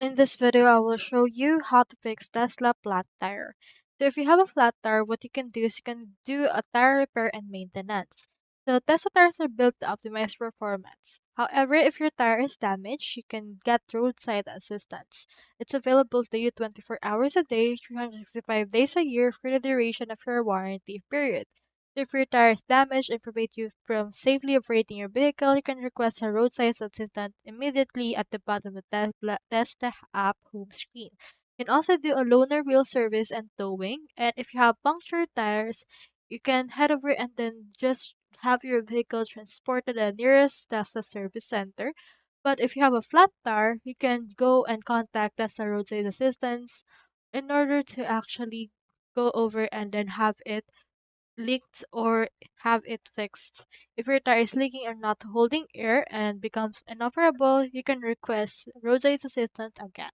In this video, I will show you how to fix Tesla flat tire. So if you have a flat tire, what you can do is you can do a tire repair and maintenance. So Tesla tires are built to optimize performance. However, if your tire is damaged, you can get roadside assistance. It's available to you 24 hours a day, 365 days a year for the duration of your warranty period. If your tire is damaged and prevent you from safely operating your vehicle, you can request a roadside assistant immediately at the bottom of the Tesla app home screen. You can also do a loaner wheel service and towing. And if you have punctured tires, you can head over and then just have your vehicle transported to the nearest Tesla service center. But if you have a flat tire, you can go and contact Tesla roadside assistance in order to actually go over and then have it leaked or have it fixed. If your tire is leaking or not holding air and becomes inoperable, you can request roadside assistance again.